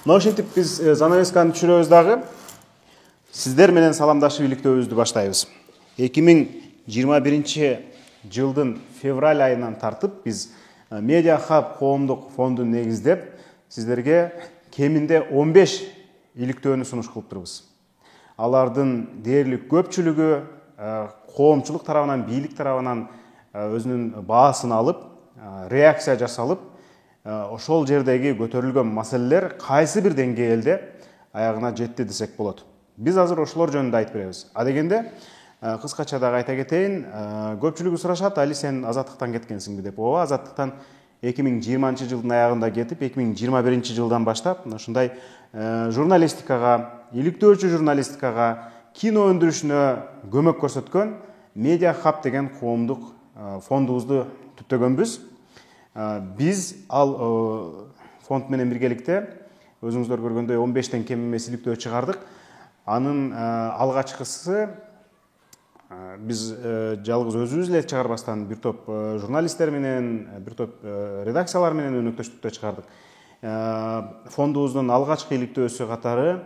Ошентип биз занавесканы түшүрөбүз дагы. Сиздер менен саламдашып иликтөөбүздү баштайбыз. 2021 жылдын февраль айынан тартып биз Media Hub коомдук фондун негиздеп сиздерге кеминде 15 иликтөөнү сунуш кылып турбуз. Алардын дээрлик көпчүлүгү коомчулук тарабынан, бийлик тарабынан өзүнүн баасын алып, реакция жасалып, ошол жердеги көтөрүлгөн маселелер кайсы бир деңгээлде аягына жетти десек болот. Биз азыр ошолор жөнүндө айтып беребиз. Адегенде кыскача дагы айта кетейин, көпчүлүгү сурашат, али сен Азаттыктан кеткенсиңби деп. Ооба, Азаттыктан 2020 жылдын аягында кетип, 2021 жылдан баштап ушундай журналистикага, иликтөөчү журналистикага, кино өндүрүшүнө көмөк көрсөткөн Media Hub деген коомдук фондубузду түптөгөнбүз. Биз ал фонд менен биргеликте өзүңүздөр көргөндөй 15тен кем эмес иликтөө чыгардык. Анын алгачкысы биз жалгыз өзүбүз эле чыгарбастан бир топ журналисттер менен, бир топ редакциялар менен өнөктөштүктө чыгардык. Фондубуздун алгачкы иликтөөсү катары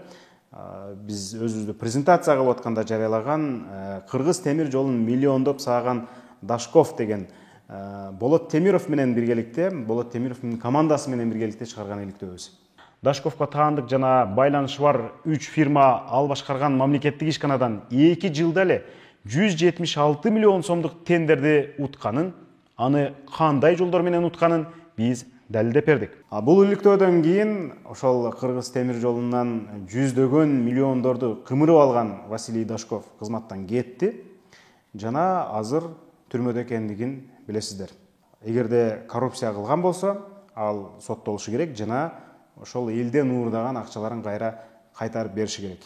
биз өзүбүздү презентация кылып атканда жарыялаган Кыргыз темир жолун миллиондоп сааган Дашков деген Болот Темиров менен биргеликте, Болот Темировдун командасы менен биргеликте чыгарган иликтөөбүз. Дашковго таандык жана байланышы бар 3 фирма ал башкарган мамлекеттик ишканадан 2 жылда эле 176 миллион сомдук тендерди утканын, аны кандай жолдор менен утканын биз далилдеп бердик. Бул иликтөөдөн кийин ошол Кыргыз темир жолунан жүздөгөн миллиондорду кымырып алган Василий Дашков кызматтан кетти жана азыр түрмөдө экендигин билесиздер. Эгерде коррупция кылган болсо, ал соттолушу керек жана ошол элден уурдаган акчаларын кайра кайтарып бериши керек.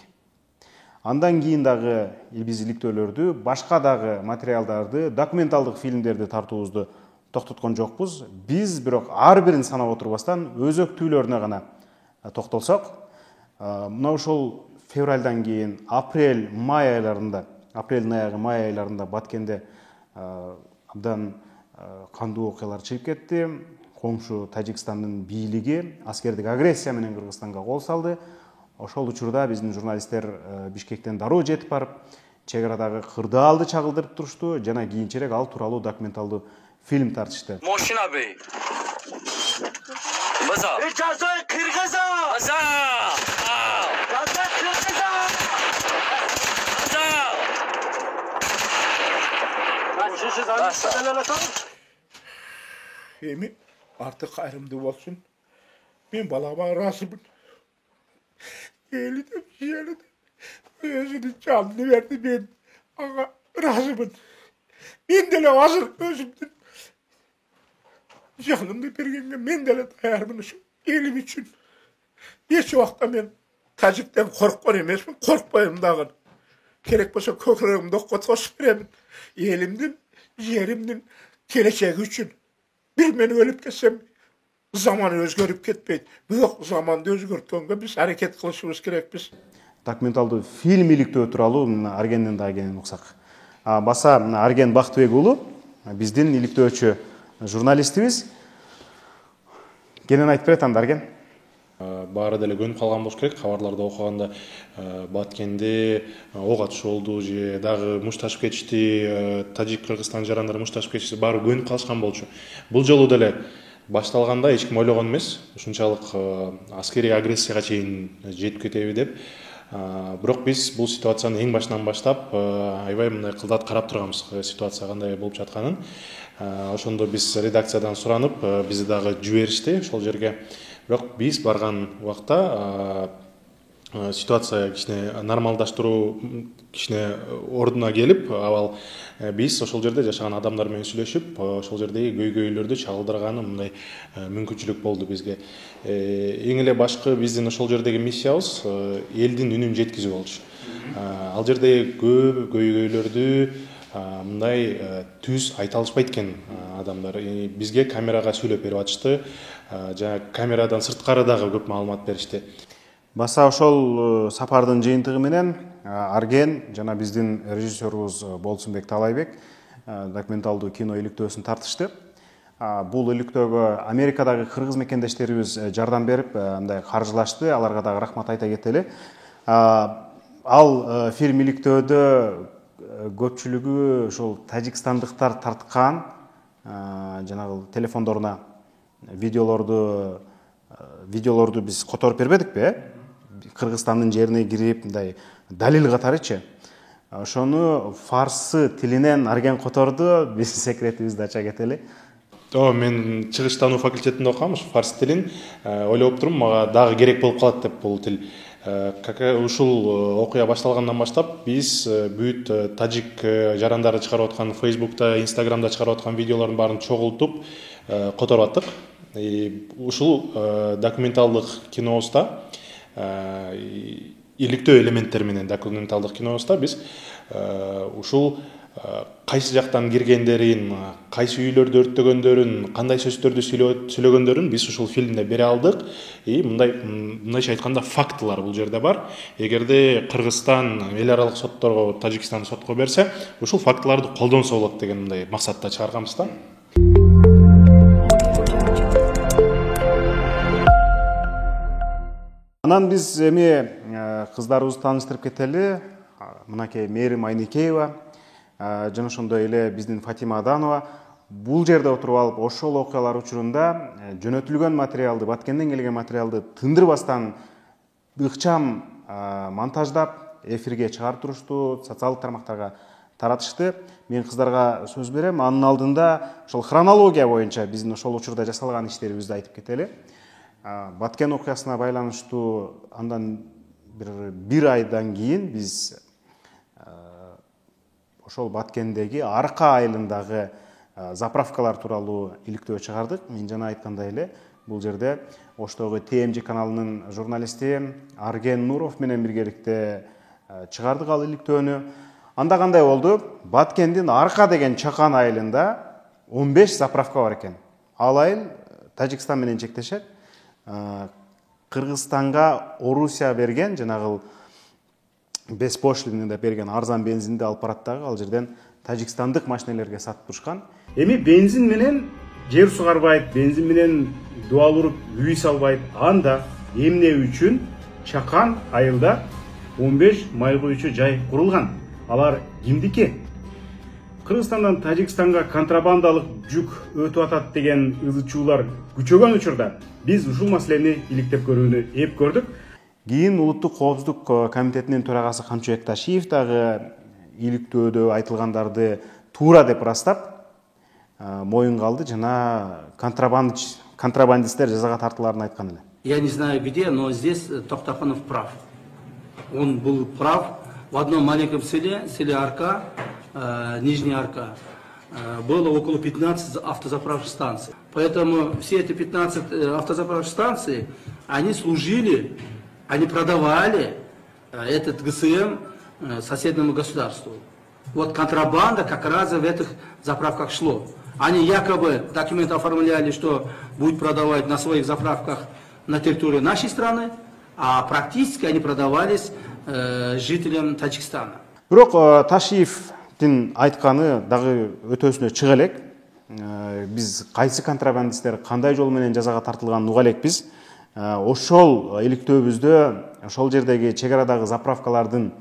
Андан кийин дагы биз иликтөөлөрдү, башка дагы материалдарды, документалдык фильмдерди тартуубузду токтоткон жокпуз. Биз бирок ар бирин санап отурбастан өзөктүүлөрүнө гана токтолсок, мына ошол февралдан кийин апрель-май айларында, апрелдин аягы, май айларында Баткенде абдан кандуу окуялар чыгып кетти. Комшу Тажикстандын бийлиги аскердик агрессия менен Кыргызстанга кол салды. Ошол учурда биздин журналисттер Бишкектен дароо жетип барып, чек арадагы кырдаалды чагылдырып турушту жана кийинчерээк ал тууралуу документалдуу фильм тартышты. Moshina bey. Baza. Icazay Kırgıza. Baza. Baza Kırgıza. Baza. Ben şişi zannet. Emin artık ayrımdı olsun. Ben balama razımın. Yeğli de özünün canını verdi ben. Ama razımın. Ben de hazır özümdün. Canımda bergenge ben de dayarmın için, elim için. Hiç vakta ben Tacik'ten korkman emesmin, korkmayım dağın. Gerek bolsa kökreğimde kotoş veremin. Elimdin, yerimdin, geleceği için. Bir beni ölüp ketsem, zaman özgörüp ketmeydi. Büyük zamanda özgörtüğünde biz hareket kılışımız gerek biz. Документалдуу фильм иликтөө тууралуу Аргенден дагы кенен уксак. Баса Арген Бактыбек уулу биздин иликтөөчү журналистибиз. Кенен айтып берет анда Арген. Баары деле көнүп калган болуш керек. Кабарларда окуганда Баткенде ок атыш болду же дагы мушташып кетишти, Тажик Кыргызстан жарандары мушташып кетишти, баары көнүп калышкан болчу. Бул жолу деле башталганда эч ким ойлогон эмес, ушунчалык аскерий агрессияга чейин жетип кетеби деп. Бирок биз бул ситуацияны эң башынан баштап аябай мындай кылдат карап турганбыз, ситуация кандай болуп жатканын. Ошондо биз редакциядан суранып, бизди дагы жиберишти ошол жерге. Бирок биз барган убакта ситуация кичине нормалдаштыруу кичине ордуна келип, абал биз ошол жерде жашаган адамдар менен сүйлөшүп, ошол жердеги көйгөйлөрдү чагылдырганы мындай мүмкүнчүлүк болду бизге. Эң эле башкы биздин ошол жердеги миссиябыз элдин үнүн жеткизүү болчу. Ал жердеги көп көйгөйлөрдү мындай түз айта алышпайт экен адамдар. Бизге камерага сүйлөп берип атышты, жана камерадан сырткары дагы көп маалымат беришти. Баса ошол сапардын жыйынтыгы менен Арген жана биздин режиссерубуз Болсунбек Талайбек документалдуу кино иликтөөсүн тартышты. Бул иликтөөгө Америкадагы кыргыз мекендештерибиз жардам берип, мындай каржылашты. Аларга дагы рахмат айта кетели. Ал фильм иликтөөдө көпчүлүгү ошол тажикстандыктар тарткан жанагы телефондоруна видеолорду биз которуп бербедикпи? Кыргызстандын жерине кирип, мындай далил катарычы. Ошону фарсы тилинен арген которду, биз секретибизди ача кетели. Мен чыгыштануу факультетинде окумам, фарс тилин. Ойлоп турмун, мага дагы керек болуп калат деп бул тил. Ушул окуя башталгандан баштап биз бүт тажик жарандары чыгарып аткан Facebook'ta, Instagram'da чыгарып аткан видеолордун баарын чогултуп которуп аттык. Ушул документалдык кинобузда, иликтөө элементтери менен документалдык кинобузда биз ушул кайсы жактан киргендерин, кайсы үйлөрдү өрттөгөндөрүн, кандай сөздөрдү сүйлөгөндөрүн биз ушул фильмде бере алдык. Мындайча айтканда фактылар бул жерде бар. Эгерде Кыргызстан эл аралык сотторго, Тажикстан сотко берсе, ушул фактыларды колдонсо болот деген мындай максатта чыгарганбыз да. Анан биз эми кыздарыбызды тааныштырып кетели. Мынакей Мээрим Айнекеева, жана ошондой эле биздин Фатима Аданова бул жерде отуруп алып, ошол окуялар учурунда жөнөтүлгөн материалды, Баткенден келген материалды тындырбастан ыкчам монтаждап эфирге чыгарып турушту, социалдык тармактарга таратышты. Мен кыздарга сөз берем. Анын алдында ошол хронология боюнча биздин ошол учурда жасалган иштерибизди айтып кетели. Баткен окуясына байланыштуу андан бир айдан кийин биз ошол Баткендеги Арка айылындагы заправкалар тууралуу иликтөө чыгардык. Мен жана айткандай эле бул жерде Оштогу ТМЖ каналынын журналисти Арген Нуров менен биргеликте чыгардык ал иликтөөнү. Анда кандай болду? Баткендин Арка деген чакан айылында 15 заправка бар экен. Ал айыл Тажикстан менен чектешет. Кыргызстанга Орусия берген, жанагы беспошлиный деп берген арзан бензинди алып барат дагы ал жерден тажикстандык машинелерге сатып турушкан. Эми бензин менен жер сугарбайт, бензин менен дуал уруп үй салбайт. Анда эмне үчүн чакан айылда 15 май куючу жай курулган? Алар кимдики? Кыргызстандан Тажикстанга контрабандалык жүк өтүп атат деген ызычуулар күчөгөн учурда биз ушул маселени иликтеп көрүүнү эп көрдүк. Кийин Улуттук коопсуздук комитетинин төрагасы Камчыбек Ташиев дагы иликтөөдө айтылгандарды туура деп ырастап моюнга алды жана контрабандисттер жазага тартыларын айткан эле. Я не знаю где, но здесь Токтахонов прав. Он был прав. В одном маленьком селе Арка, Нижняя Арка, было около 15 автозаправочных станций. Поэтому все эти 15 автозаправочных станций, они служили, они продавали этот ГСМ соседнему государству. Вот контрабанда как раз в этих заправках шло. Они якобы документы оформляли, что будут продавать на своих заправках на территории нашей страны, а практически они продавались жителям Таджикистана. Бирок Ташиевдин айтканы дагы өтөсүнө чыга элек. Биз кайсы контрабандисттер кандай жол менен жазага тартылганын уга элекпиз. Ошол иликтөөбүздө ошол жердеги чек арадагы заправкалардын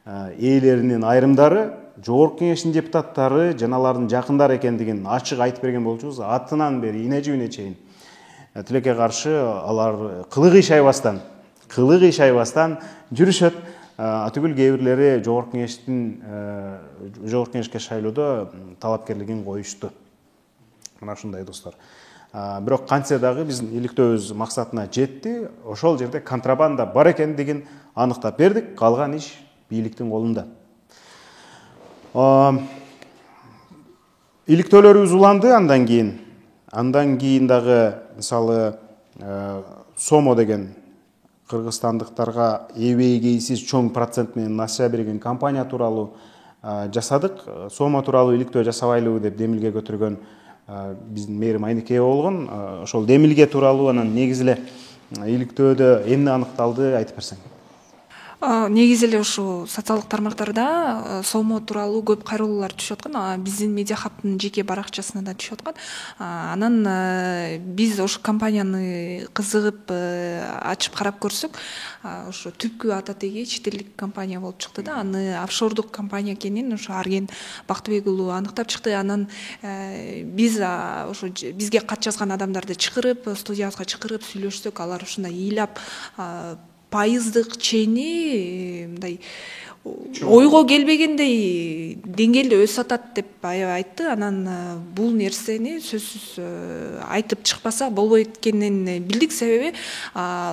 ээлеринин айрымдары Жогорку Кеңештин депутаттары жана алардын жакындары экендигин ачык айтып берген болчубуз. Атынан бери ине жибине чейин тилекке каршы алар кылыгый шайбастан жүрүшөт. Атүгүл кээ бирлери Жогорку Кеңешке шайлоодо талапкерлигин коюшту. Мына ушундай достор. Бирок кантсе дагы биздин иликтөөбүз максатына жетти. Ошол жерде контрабанда бар экендигин аныктап бердик. Калган иш бийликтин колунда. Иликтөөлөрүбүз уланды андан кийин дагы мисалы Сомо деген кыргызстандыктарга эбегейсиз чоң процент менен насыя берген компания тууралуу жасадык. Сомо тууралуу иликтөө жасабайлыбы деп демилге көтөргөн биздин Мээрим Айнекеева болгон. Ошол демилге тууралуу анан негизи эле иликтөөдө эмне аныкталды айтып берсең. Негизи эле ушул социалдык тармактарда соммо тууралуу көп кайрылуулар түшүп аткан. Биздин Медиа Хабтын жеке баракчасына да түшүп аткан. Анан биз ошол компанияны кызыгып ачып карап көрсөк, ошо түпкү ата теги чет элдик компания болуп чыкты да. Аны офшордук компания экенин ошо Арген Бактыбек уулу аныктап чыкты. Анан биз ошо бизге кат жазган адамдарды чакырып, студиябызга чакырып сүйлөшсөк, алар ушундай ыйлап пайыздык чейни мындай ойго келбегендей деңгээлде өсүп атат деп аябай айтты. Анан бул нерсени сөзсүз айтып чыкпаса болбойт экенин билдик. Себеби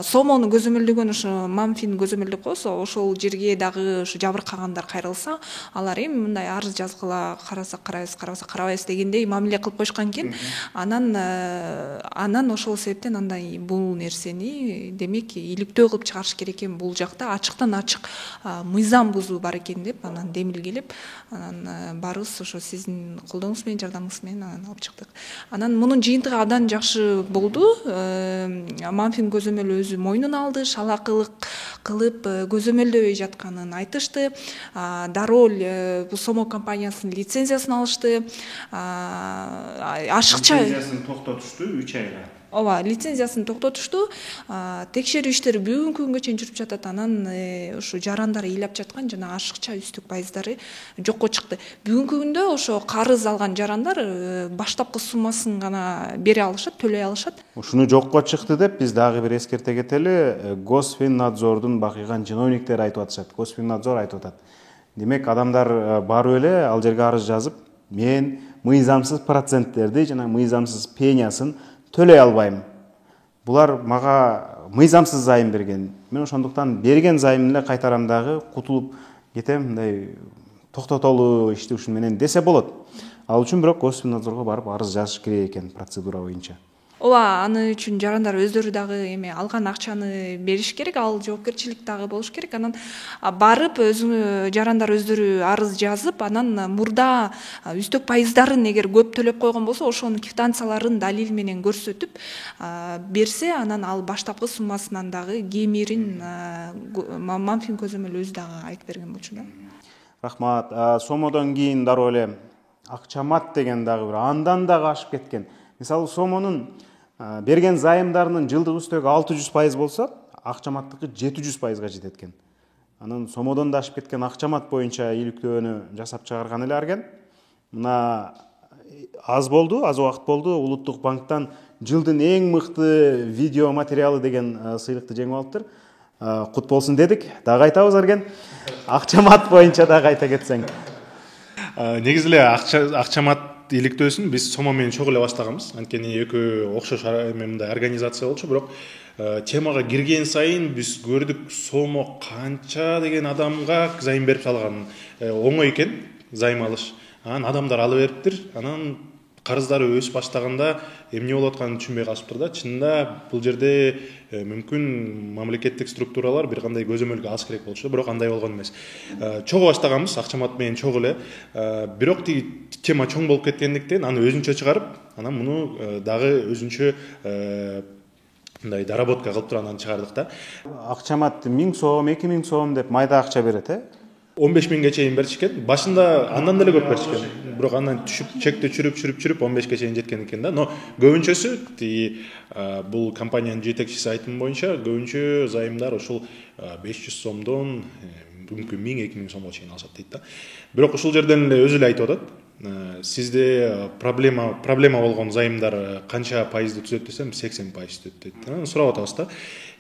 сомону көзөмөлдөгөн ошо Мамфин көзөмөлдөп койсо, ошол жерге дагы ошо жабыркагандар кайрылса, алар эми мындай арыз жазгыла, карасак карайбыз, карабасак карабайбыз дегендей мамиле кылып койшкан экен. Анан ошол себептен андай бул нерсени демек иликтөө кылып чыгарыш керек экен. Бул жакта ачыктан ачык мыйзам бузуу бар экен деп анан демилгелеп, анан барыбыз ошо сиздин колдооңуз менен, жардамыңыз менен анан алып чыктык. Анан мунун жыйынтыгы абдан жакшы болду. Мамфин көзөмөлү өзү мойнуна алды, шалакылык кылып көзөмөлдөбөй жатканын айтышты. Дароль бул Сомо компаниясынын лицензиясын алышты. Ашыкча лицензиясын токтотушту 3 айга. Ооба, лицензиясын токтотушту. Текшерүү иштери бүгүнкү күнгө чейин жүрүп жатат. Анан ошо жарандар ыйлап жаткан жана ашыкча үстүк пайыздары жокко чыкты. Бүгүнкү күндө ошо карыз алган жарандар баштапкы суммасын гана бере алышат, төлөй алышат. Ушуну жокко чыкты деп биз дагы бир эскерте кетели. Госфиннадзордун бакыйган чиновниктери айтып атышат. Госфиннадзор айтып атат. Демек адамдар барып эле ал жерге арыз жазып, мен мыйзамсыз проценттерди жана мыйзамсыз пенясын төлөй албайм. Булар мага мыйзамсыз займ берген. Мен ошондуктан берген займын эле кайтарам дагы, кутулуп кетем, мындай токтотолуу ишти ушун менен десе болот. Ал үчүн бирок Госфиннадзорго барып арыз жазыш керек экен процедура боюнча. Ооба, аны үчүн жарандар өздөрү дагы эме алган акчаны бериш керек, ал жоопкерчилик дагы болуш керек. Анан барып жарандар өздөрү арыз жазып, анан мурда үстөк пайыздарын эгер көп төлөп койгон болсо, ошонун квитанцияларын далил менен көрсөтүп берсе, анан ал баштапкы суммасынан дагы кемирин Мамфин көзөмөлү өзү дагы айтып берген болчу да. Рахмат. Сомодон кийин дароо эле Акчамат деген дагы бир андан дагы ашып кеткен. Мисалы Сомонун берген зайымдарынын жылдык үстөгү 600% болсо, Акчаматтыкы 700%га жетет экен. Анан Сомодон да ашып кеткен Акчамат боюнча иликтөөнү жасап чыгарган эле Арген. Мына аз убакыт болду. Улуттук банктан жылдын эң мыкты видео материалы деген сыйлыкты жеңип алыптыр. Кут болсун дедик. Дагы айтабыз Арген. Акчамат боюнча дагы айта кетсең. Негизи эле Акчамат иликтөөсүн биз Сомо менен чогуу эле баштаганбыз. Анткени экөө окшош мындай организация болчу, бирок темага кирген сайын биз көрдүк Сомо канча деген адамга займ берип салган. Оңой экен займ алыш. Анан адамдар ала бериптир. Анан карыздары өсүп баштаганда эмне болуп атканын түшүнбөй калышыптыр да. Чынында бул жерде мүмкүн мамлекеттик структуралар бир кандай көзөмөлгө алыш керек болчу, бирок андай болгон эмес. Чогуу баштаганбыз, Акчамат менен чогуу эле. Бирок тиги тема чоң болуп кеткендиктен аны өзүнчө чыгарып, анан муну дагы өзүнчө мындай доработка кылып туруп анан чыгардык да. Акчамат 1000 сом, 2000 сом деп майда акча берет, 15 миңге чейин беришкен. Башында андан деле көп беришкен. Бирок андан түшүп, чекти чүрүп 15ке чейин жеткен экен да. Но көбүнчөсү бул компаниянын жетекчиси айтымы боюнча көбүнчө займдар ошол 500 сомдон мүмкүн 1000-2000 сомго чейин алышат дейт да. Бирок ушул жерден эле өзү эле айтып атат. Сизде проблема болгон займдар канча пайызды түзөт десем 80% түзөт дейт. Анан сурап атабыз да.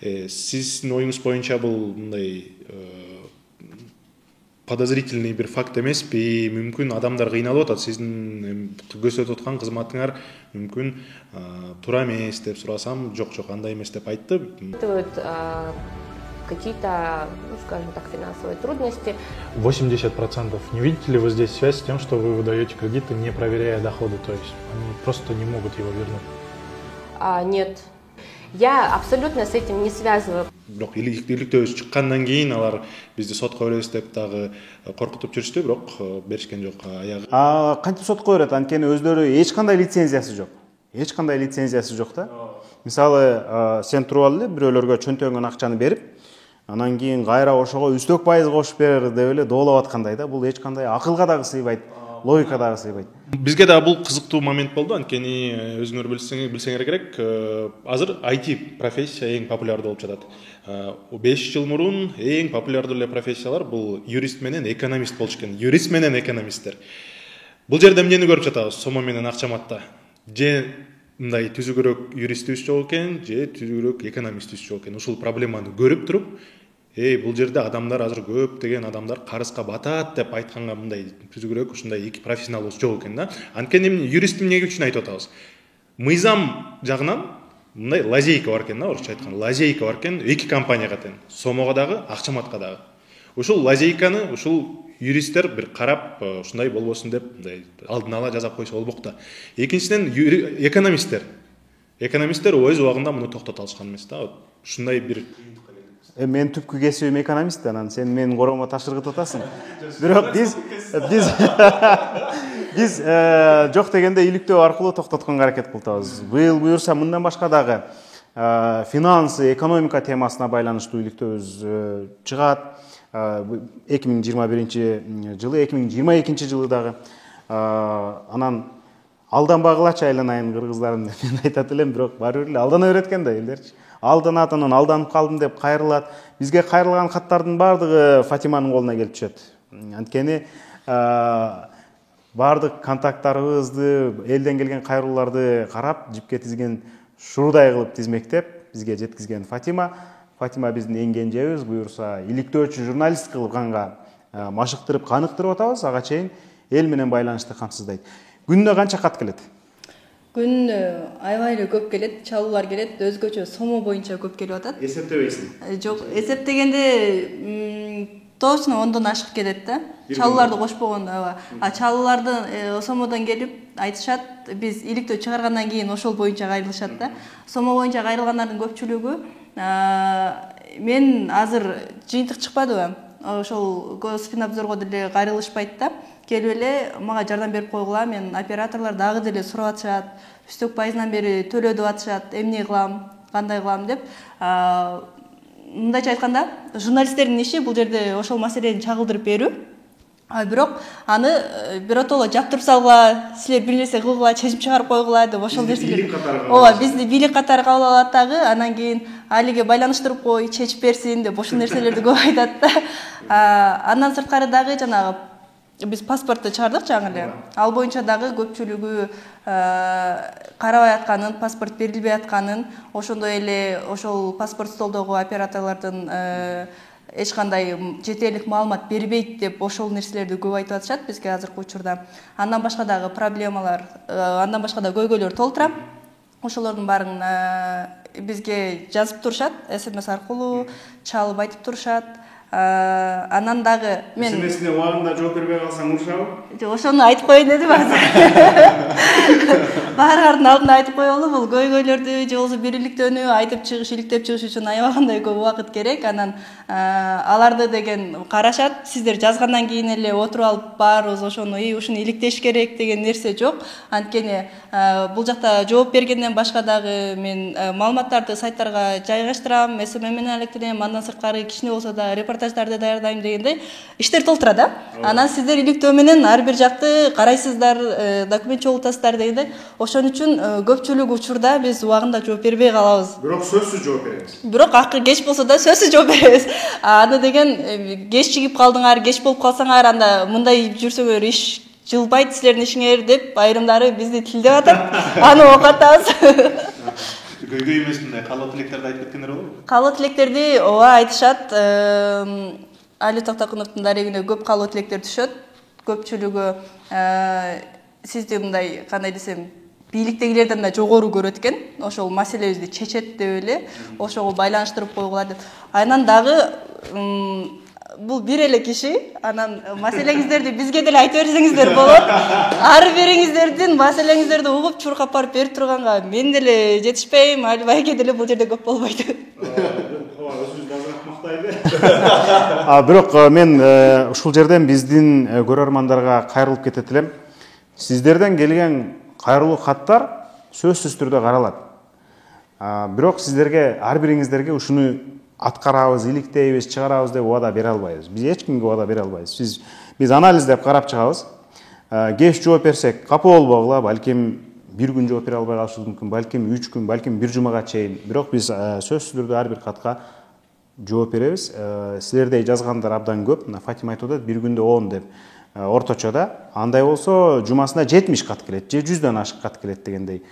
Сиздин оюңуз боюнча бул мындай подозрительный бир факт эмеспи? Мүмкүн адамдар кыйналып атат, сиздин көрсөтүп аткан кызматыңар мүмкүн туура эмес деп сурасам, жок, андай эмес деп айтты. Какие-то, скажем так, финансовые трудности. 80%. Не видите ли вы здесь связь с тем, что вы выдаете кредиты, не проверяя доходы? То есть они просто не могут его вернуть? Нет. Я абсолютно с этим не связываю. Бирок иликтөө чыккандан кийин алар бизди сотко беребиз деп дагы коркутуп жүрүштү, бирок беришкен жок аягы. Кантип сотко берет? Анткени өздөрү эч кандай лицензиясы жок да. Мисалы, сен туруп ал эле бирөөлөргө чөнтөгөн акчаны берип, анан кийин кайра ошого үстөк пайыз кошуп берер деп эле доолоп аткандай да. Бул эч кандай акылга дагы сыйбайт, логика дагы сыйбайт. Бизге да бул кызыктуу момент болду, анткени өзүңөр билсеңер керек, азыр IT профессия эң популярдуу болуп жатат. 5 жыл мурун эң популярдуу эле профессиялар бул юрист менен экономист болчу экен. Юрист менен экономисттер. Бул жерде эмнени көрүп жатабыз? Сомо менен акчаматта. Же мындай түзүгүрөөк юристибиз жок экен, же түзүгүрөөк экономистибиз жок экен. Ушул проблеманы көрүп туруп, бул жерде адамдар азыр көптөгөн адамдар карызга батат деп айтканга мындай түзүгүрөөк ушундай эки профессионалыбыз жок экен да. Анткени юрист эмнеге үчүн айтып атабыз? Мыйзам жагынан мындай лазейка бар экен да, орусча айтканда. Лазейка бар экен эки компанияга тең. Сомого дагы, акчаматка дагы. Ушул лазейканы ушул юристтер бир карап ушундай болбосун деп мындай алдын ала жасап койсо болбок да. Экинчиден экономисттер өз убагында муну токтото алышкан эмес да. Ушундай бир Мен түпкү кесибим экономист, анан сен менин коромо ташыргытып атасың. Бирок биз жок дегенде иликтөө аркылуу токтотконго аракет кылып атабыз. Быйыл буюрса мындан башка дагы финансы, экономика темасына байланыштуу иликтөөбүз чыгат. 2021 жылы, 2022 жылы дагы. Анан алданбагылачы айланайын кыргыздарын деп мен айтат элем, бирок баары бир эле алдана берет экен да элдерчи. Алданат, анан алданып калдым деп кайрылат. Бизге кайрылган каттардын баардыгы Фатиманын колуна келип түшөт. Анткени баардык контакттарыбызды, элден келген кайрылууларды карап, жипке тизген шурудай кылып тизмектеп бизге жеткизген Фатима биздин эң кенжебиз. Буюрса иликтөөчү журналист кылып канга машыктырып, каныктырып атабыз. Ага чейин эл менен байланышты камсыздайт. Күнүнө канча кат келет? Күнүнө аябай эле көп келет, чалуулар келет, өзгөчө Сомо боюнча көп келип атат. Эсептебейсиң? Жок, эсептегенде точно 10дон ашык келет да. Чалууларды кошпогондо, ооба. Чалууларды Сомодон келип айтышат, биз иликтөө чыгаргандан кийин ошол боюнча кайрылышат да. Сомо боюнча кайрылгандардын көпчүлүгү мен азыр жыйынтык чыкпадыбы? Ошол Госпинабзорго деле кайрылышпайт да. Келип эле мага жардам берип койгула, мен операторлор дагы деле сурап атышат, үстөк пайыздан бери төлөө деп атышат, эмне кылам, кандай кылам деп. Мындайча айтканда, журналисттердин иши бул жерде ошол маселени чагылдырып берүү. Бирок аны биротоло жаптырып салгыла, силер бир нерсе кылгыла, чечим чыгарып койгула деп ошол нерселер. Ооба, бизди бийлик катары кабыл алат дагы, анан кийин алиге байланыштырып кой, чечип берсин деп ошол нерселерди көп айтат да. Андан сырткары дагы жанагы биз паспортты чыгардык жаңы эле. Ал боюнча дагы көпчүлүгү карабай атканын, паспорт берилбей атканын, ошондой эле ошол паспорт столдогу операторлордун эч кандай жетерлик маалымат бербейт деп ошол нерселерди көп айтып атышат бизге азыркы учурда. Андан башка дагы проблемалар, андан башка да көйгөйлөр толтура. Ошолордун баарын бизге жазып турушат, SMS аркылуу чалып айтып турушат. Анан дагы мен СМСине убагында жооп бербей калсаң урушабы? Жок, ошону айтып коеюн дедим азыр. Баардын алдында айтып коелу, бул көйгөйлөрдү же болбосо бирликтөөнү айтып чыгыш, иликтеп чыгыш үчүн аябагандай көп убакыт керек. Анан аларды деген карашат, сиздер жазгандан кийин эле отуруп алып баарыбыз ошону ушуну иликтеш керек деген нерсе жок. Анткени бул жакта жооп бергенден башка дагы мен маалыматтарды сайттарга жайгаштырам, СМ менен алектенем, андан сырткары кичине болсо да репортаждарды даярдайм дегендей иштер толтура да. Анан сиздер иликтөө менен ар бир жакты карайсыздар, документ чогултасыздар дегендей. Ошон үчүн көпчүлүк учурда биз убагында жооп бербей калабыз. Бирок сөзсүз жооп беребиз. Бирок акыр кеч болсо да сөзсүз жооп беребиз. Аны деген кеч чыгып калдыңар, кеч болуп калсаңар, анда мындай жүрсөңөр иш жылбайт силердин ишиңер деп айрымдары бизди тилдеп атат. Аны окуп атабыз. Көйгөй эмес мындай калоо тилектерди айтып кеткендер болобу? Калоо тилектерди ооба айтышат. Али Токтокуновдун дарегине көп калоо тилектер түшөт. Көпчүлүгү сизди мындай кандай десем, бийликтегилерден да жогору көрөт экен. Ошол маселебизди чечет деп эле, ошого байланыштырып койгула деп. Анан дагы бул бир эле киши, анан маселеңиздерди бизге деле айтып берсеңиздер болот. Ар бириңиздердин маселеңиздерди угуп чуркап барып берип турганга мен деле жетишпейм, Али байке деле бул жерде көп болбойт. Бирок мен ушул жерден биздин көрөрмандарга кайрылып кетет элем. Сиздерден келген кайрылуу каттар сөзсүз түрдө каралат. Бирок сиздерге ар бириңиздерге ушуну аткарабыз, иликтейбиз, чыгарабыз деп убада бере албайбыз. Биз эч кимге убада бере албайбыз. Биз анализдеп карап чыгабыз. Кеч жооп берсек капа болбогула, балким bir gün жооп бере албай калышыбыз мүмкүн, балким 3 күн, балким 1 жумага чейин. Бирок биз сөзсүз түрдө ар бир катка жооп беребиз. Силердей жазгандар абдан көп. Фатима айтып атат, bir күндө 10 деп. Орточода. Андай болсо, жумасына 70 кат келет, же 100дөн ашык кат келет дегендей.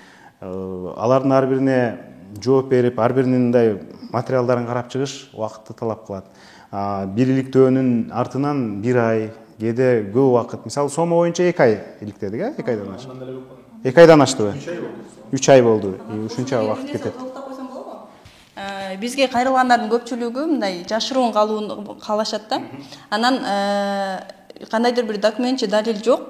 Алардын ар бирине жооп берип, ар биринин мындай материалдарын карап чыгыш убакытты талап кылат. Бир иликтөөнүн артынан 1 ай, кээде көп убакыт. Мисалы, сомо боюнча 2 ай иликтедик, 2 айдан ашты. 2 айдан аштыбы? 3 ай болду. Ушунча убакыт кетет. Бизге кайрылгандардын көпчүлүгү мындай жашыруун калууну каалашат да. Анан кандайдыр бир документчи далил жок.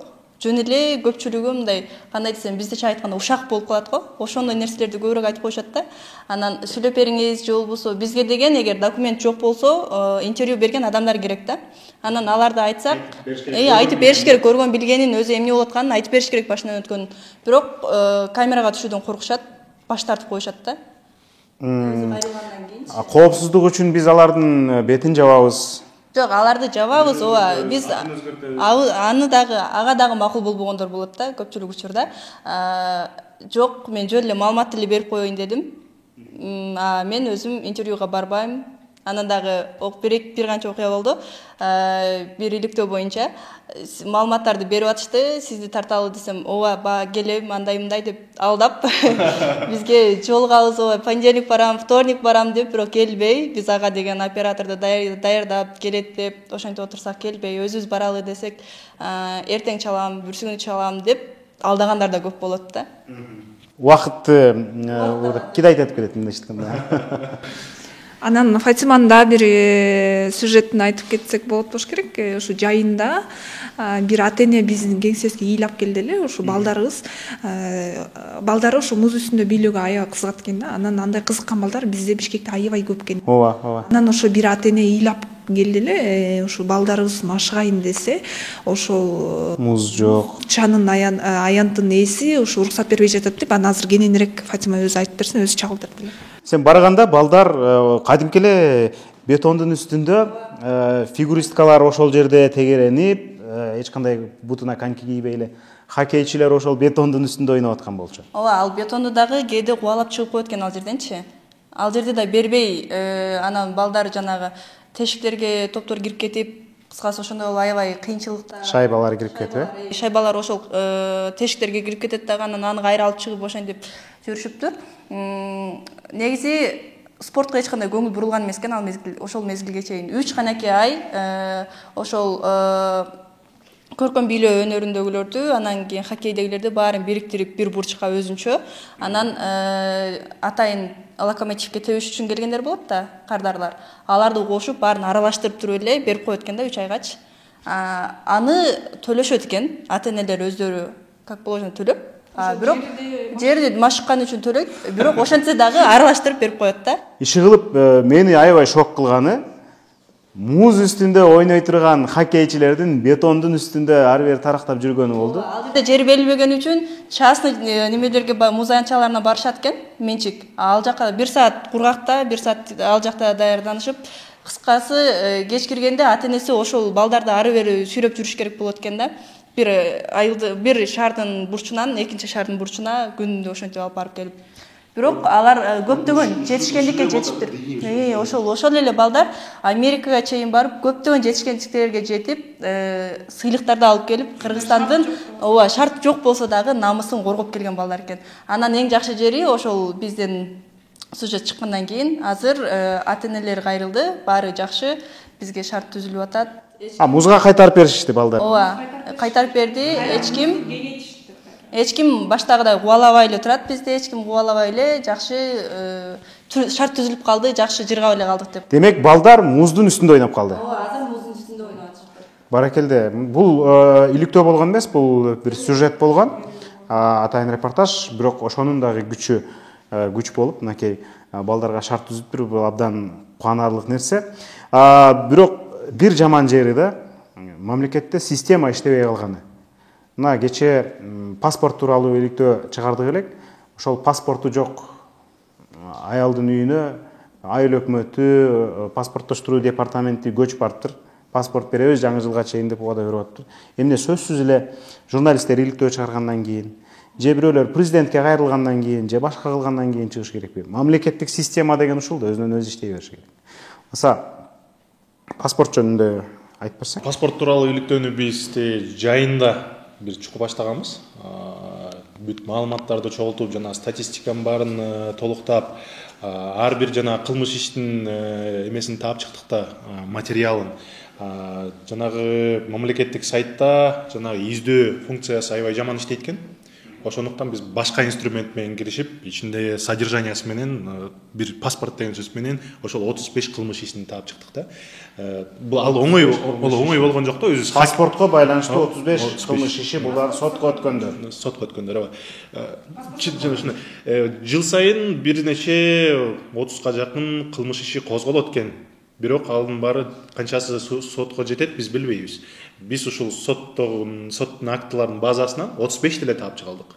Жөн эле көпчүлүгү мындай кандай десем, биздече айтканда ушак болуп калат го. Ошондой нерселерди көбүрөөк айтып коюшат да. Анан сүйлөп бериңиз же болбосо бизге деген эгер документ жок болсо, интервью берген адамдар керек да. Анан аларды айтсак, айтып бериш керек, көргөн билгенин, өзү эмне болуп атканын айтып бериш керек башынан өткөнүн. Бирок камерага түшүүдөн коркушат, баш тартып коюшат да. Коопсуздук үчүн биз алардын бетин жабабыз. Жок, аларды жабабыз, ооба. Биз ага дагы макул болбогондор болот да, көпчүлүк учурда. Жок, мен жөн эле маалымат эле берип коеюн дедим. Мен өзүм интервьюга барбайм. Анан дагы бир канча окуя болду. Бир иликтөө боюнча маалыматтарды берип атышты. Сизди тарталы десем, ооба, келем, андай мындай деп алдап бизге жолугабыз, понедельник барам, вторник барам деп, бирок келбей, биз ага деген операторду даярдап келет деп, ошентип отырсак келбей, өзүбүз баралы десек, эртең чалам, бүрсүгүнү чалам деп алдагандар да көп болот да. Убакытты кидайт этип келет мындай айтканда. Анан Фатиманын да бир сюжетин айтып кетсек болот болуш керек. Ушу жайында бир ата-эне биздин кеңсеске ыйлап келди эле, ушу балдары ушу муз үстүндө бийлөөгө аябай кызыгат экен да. Анан андай кызыккан балдар бизде Бишкекте аябай көп экен. Ооба. Анан ошо бир ата-эне ыйлап келди эле, ушу балдарыбыз машыгайын десе, ошол муз жок. Чанын аянтын ээси ушу уруксат бербей жатат деп, анан азыр кененирээк Фатима өзү айтып берсин, өзү чагылдырып эле. Сен барганда балдар кадимки эле бетондун үстүндө фигуристкалар ошол жерде тегеренип, эч кандай бутуна коньки кийбей эле хоккейчилер ошол бетондун үстүндө ойноп аткан болчу. Ооба, ал бетонду дагы кээде кубалап чыгып коет экен ал жерденчи. Ал жерде да бербей, анан балдар жанагы тешиктерге топтор кирип кетип, кыскасы ошондой болуп аябай кыйынчылыкта. Шайбалар кирип кетип, Шайбалар ошол тешиктерге кирип кетет дагы, анан аны кайра алып чыгып ошентип жүрүшүптүр. Негизи спортко эч кандай көңүл бурулган эмес экен ал мезгил, ошол мезгилге чейин 3 ай ошол көркөм бийлөө өнөрүндөгүлөрдү, анан кийин хоккейдегилерди баарын бириктирип бир бурчка өзүнчө, анан атайын локомотивке тебиш үчүн келгендер болот да, кардарлар. Аларды кошуп, баарын аралаштырып туруп эле берип коет экен да 3 айгачы. Аны төлөшөт экен, ата-энелер өздөрү как положено төлөп. Бирок жерди машыккан үчүн төлөйт, бирок ошентсе дагы аралаштырып берип коет да. Иши кылып мени аябай шок кылганы, муз үстүндө ойной турган хоккейчилердин бетондун үстүндө ар бери тарактап жүргөнү болду. Ал жерде жер берилбеген үчүн частный немелерге, муз аянтчаларына барышат экен, менчик. Ал жака 1 саат кургакта, 1 саат ал жакта даярданышып, кыскасы кеч киргенде ата-энеси ошол балдарды ары бери сүйрөп жүрүш керек болот экен да. Бир шаардын бурчунан экинчи шаардын бурчуна күндө ошентип алып барып келип. Бирок алар көптөгөн жетишкендикке жетиптир. Ошол эле балдар Америкага чейин барып, көптөгөн жетишкендиктерге жетип, сыйлыктарды алып келип, Кыргызстандын шарт жок болсо дагы намысын коргоп келген балдар экен. Анан эң жакшы жери ошол бизден сюжет чыккандан кийин азыр ата-энелер кайрылды, баары жакшы, бизге шарт түзүлүп атат. Музга кайтарып беришти балдар. Ооба, кайтарып берди. Эч ким баштагыдай кубалабай эле турат, бизде эч ким кубалабай эле, жакшы шарт түзүлүп калды, жакшы жыргап эле калдык деп. Демек балдар муздун үстүндө ойноп калды. Ооба, азыр муздун үстүндө ойноп атышат. Баракелде. Бул иликтөө болгон эмес, бул бир сюжет болгон. Атайын репортаж, бирок ошонун дагы күч болуп, мынакей балдарга шарт түзүп туруп, бул абдан кубанарлык нерсе. Бирок бир жаман жери да, мамлекетте система иштебей калганы. Мына кече паспорт тууралуу иликтөө чыгардык элек. Ошол паспорту жок аялдын үйүнө айыл өкмөтү, паспорттоштуруу департаменти көчүп барыптыр. Паспорт беребиз жаңы жылга чейин деп убада берип атыптыр. Эмне сөзсүз эле журналисттер иликтөө чыгаргандан кийин, же бирөөлөр президентке кайрылгандан кийин, же башка кылгандан кийин чыгыш керекпи? Мамлекеттик система деген ушул да өзүнөн өзү иштей бериши керек. Маса паспорт жөнүндө айтып берсең. Паспорт тууралуу иликтөөнү биз жайында бир чукуп баштаганбыз. Бүт маалыматтарды чогултуп, жана статистиканын баарын толуктап, ар бир жана кылмыш иштин эмесин таап чыктык да, материалын. Жанагы мамлекеттик сайтта жанагы издөө функциясы аябай жаман иштейт экен. Ошондуктан биз башка инструмент менен киришип, ичинде содержаниясы менен, бир паспорт деген сөз менен ошол 35 кылмыш ишин таап чыктык да. Бул ал оңой болгон жок да, өзү паспортко байланыштуу 35 кылмыш иши булар сотко өткөндөр. Сотко өткөндөр, ооба. Жыл сайын бир нече 30га жакын кылмыш иши козголот экен. Бирок алын баары канчасы сотко жетет, биз билбейбиз. Биз ушул соттун актыларынын базасынан 35 деле таап чыгалдык.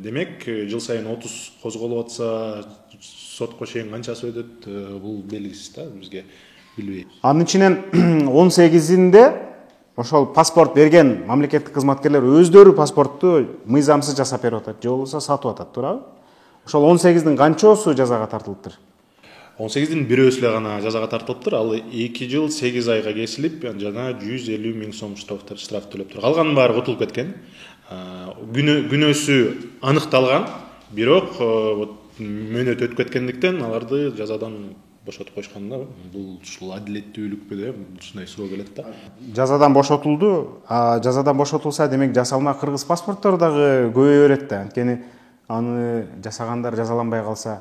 Демек, жыл сайын 30 козголуп атса, сотко чейин канчасы өтөт, бул белгисиз да, бизге билбейбиз. Анын ичинен 18-inde ошол паспорт берген мамлекеттик кызматкерлер өздөрү паспортту мыйзамсыз жасап берип атат, же болбосо сатып атат, туурабы? Ошол 18-дин канчоосу жазага тартылыптыр? 18-дин бирөөсү эле гана жазага тартылыптыр. Ал 2 жыл 8 айга кесилип, жана 150 000 сом штраф төлөптүр. Калганын баары утулуп кеткен. Күнөөсү аныкталган, бирок мөөнөт өтүп кеткендиктен аларды жазадан бошотуп койышкан да. Бул ушул адилеттүүлүкпү деп ушундай суроо келет да. Жазадан бошотулду. Жазадан бошотулса, демек жасалма кыргыз паспорттор дагы көбөйө берет да. Анткени аны жасагандар жазаланбай калса,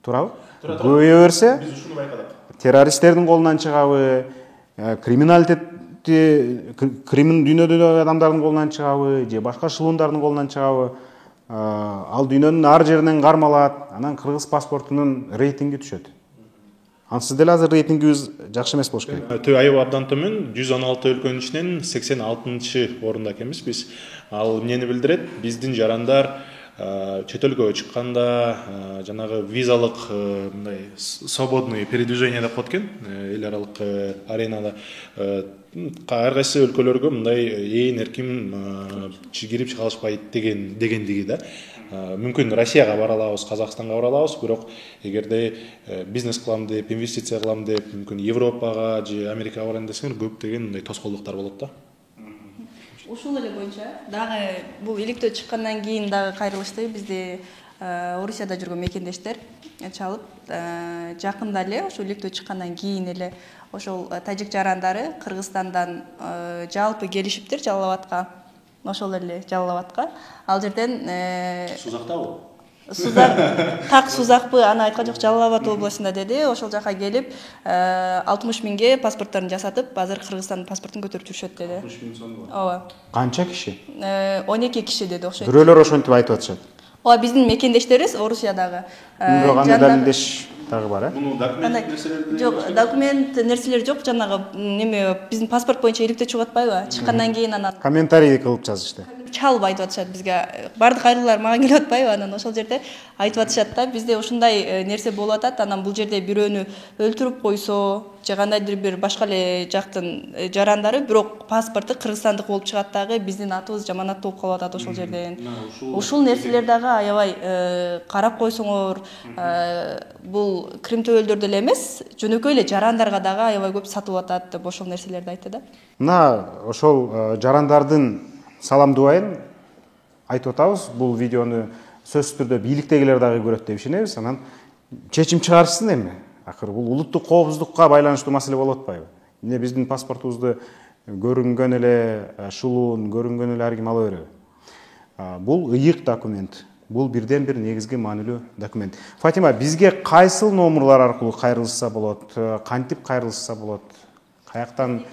туурабы? Көбөйө берсе, биз ушуну байкадык. Террористтердин колунан чыгабы, кримин дүйнөдөгү адамдардын колунан чыгабы, же башка шылуундардын колунан чыгабы, ал дүйнөнүн ар жеринен кармалат, анан кыргыз паспортунун рейтинги түшөт. Ансыз деле азыр рейтингибиз жакшы эмес болуш керек. Аябай абдан төмөн, 116 өлкөнүн ичинен 86-орунда экенбиз биз. Ал эмнени билдирет? Биздин жарандар чет өлкөгө чыкканда жанагы визалык мындай свободный передвижение деп коет экен, эл аралык аренада ар кайсы өлкөлөргө мындай ээн эркин кирип чыга алышпайт дегендиги да. Мүмкүн Россияга бара алабыз, Казакстанга бара алабыз, бирок эгерде бизнес кылам деп, инвестиция кылам деп, мүмкүн Европага же Америкага барайын десең, көптөгөн мындай тоскоолдуктар болот да. Ушул эле боюнча дагы бул иликтөө чыккандан кийин дагы кайрылышты бизде Орусияда жүргөн мекендештер чалып, жакында эле ошол иликтөө чыккандан кийин эле ошол тажик жарандары Кыргызстандан жалпы келишиптир Жалал-Абадка. Ошол эле Жалал-Абадка. Ал жерден Сузактабы? Так Сузакпы, аны айткан жок, Жалал-Абад областында деди. Ошол жака келип 60 миңге паспорттарын жасатып, азыр Кыргызстандын паспортун көтөрүп жүрүшөт деди. 60 000 сом. Ооба. Канча киши? 12 киши деди окшойт. Бирөөлөр ошентип айтып атышат. Ооба, биздин мекендештерибиз Орусиядагы. Бирок андай далилдеш дагы бар, Муну документ нерселерди жок, документ нерселер жок, жанагы неме биздин паспорт боюнча иликтөө чыгып атпайбы? Чыккандан кийин анан комментарий кылып жазышты. чалып айтып атышат бизге. Бардык кайрылуулар мага келип атпайбы? Анан ошол жерде айтып атышат да, бизде ушундай нерсе болуп атат, анан бул жерде бирөөнү өлтүрүп койсо, же кандайдыр бир башка эле жактын жарандары, бирок паспорту кыргызстандык болуп чыгат дагы, биздин атыбыз жаманат болуп калып атат ошол жерден. Ушул нерселер дагы аябай карап койсоңор, бул Крим төбөлдөрдө эле эмес, жөнөкөй эле жарандарга дагы аябай көп сатылып атат деп ошол нерселерди айтты да. Мына ошол жарандардын саламдубайын айтып атабыз. Бул видеону сөзсүз түрдө бийликтегилер дагы көрөт деп ишенебиз. Анан чечим чыгарышсын эми. Акыры бул улуттук коопсуздукка байланыштуу маселе болуп атпайбы? Эмне биздин паспортубузду көрүнгөн эле шулуун, көрүнгөн эле ар ким ала береби? Бул ыйык документ. Бул бирден бир негизги маанилүү документ. Фатима, бизге кайсыл номурлар аркылуу кайрылышса болот? Кантип кайрылышса болот? Каяктан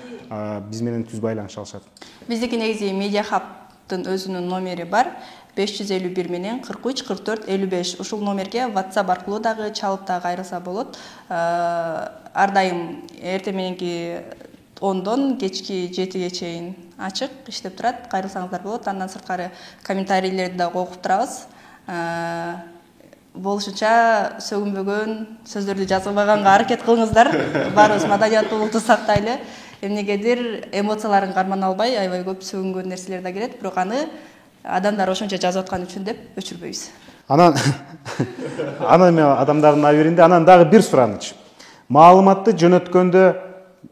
биз менен түз байланыша алышат? Биздики негизи Media Hub'тын өзүнүн номери бар. 551 менен 43 44 55. Ушул номерге WhatsApp аркылуу дагы чалып дагы кайрылса болот. Ар дайым эртең мененки 10дон кечки 7ге чейин ачык иштеп турат. Кайрылсаңыздар болот. Андан сырткары комментарийлерди дагы окуп турабыз. болушунча сөгүнбөгөн сөздөрдү жазбаганга аракет кылыңыздар. Баарыбыз маданияттуулукту сактайлы. Эмнегедир эмоцияларын кармана албай, аябай көп сөгүнгөн нерселер да келет, бирок аны адамдар ошончо жазып аткан үчүн деп өчүрбөйбүз. Анан мен адамдардын аберинде анан дагы бир сураныч. Маалыматты жөнөткөндө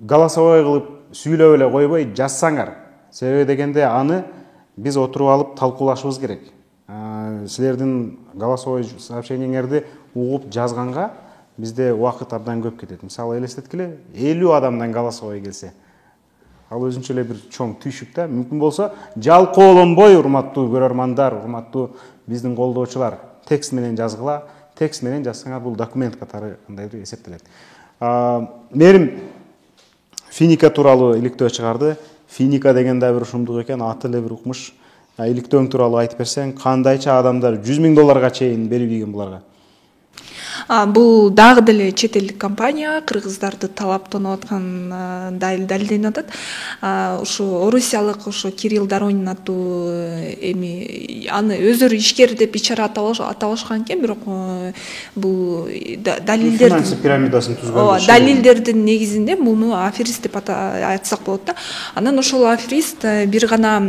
голосовой кылып сүйлөп эле койбой жазсаңар. Себеби дегенде аны биз отуруп алып талкуулашыбыз керек. Силердин голосовой сообщениеңерди угуп жазганга бизде убакыт абдан көп кетет. Мисалы элестеткиле 50 адамдан голосовой келсе, ал өзүнчө эле бир чоң түйшүк да. Мүмкүн болсо жалкоолонбой урматтуу көрөрмандар, урматтуу биздин колдоочулар, текст менен жазгыла. Текст менен жазсаңар бул документ катары кандайдыр эсептелет. Мерим Финика тууралуу иликтөө чыгарды. Финика деген да бир ушундук экен, аты эле бир укмуш. Иликтөөң тууралуу айтып берсең, кандайча адамдар $100,000 чейин берип ийген буларга? Бул дагы деле чет элдик компания, кыргыздарды талаптанып аткан далилденип атат. Ушу орусиялык ушу Кирилл Доронин аттуу эми аны өздөрү ишкер деп ичара аталышкан экен, бирок бул далилдер финансы пирамидасын түзгөн. Далилдердин негизинде муну аферист деп айтсак болот да. Анан ошол аферист бир гана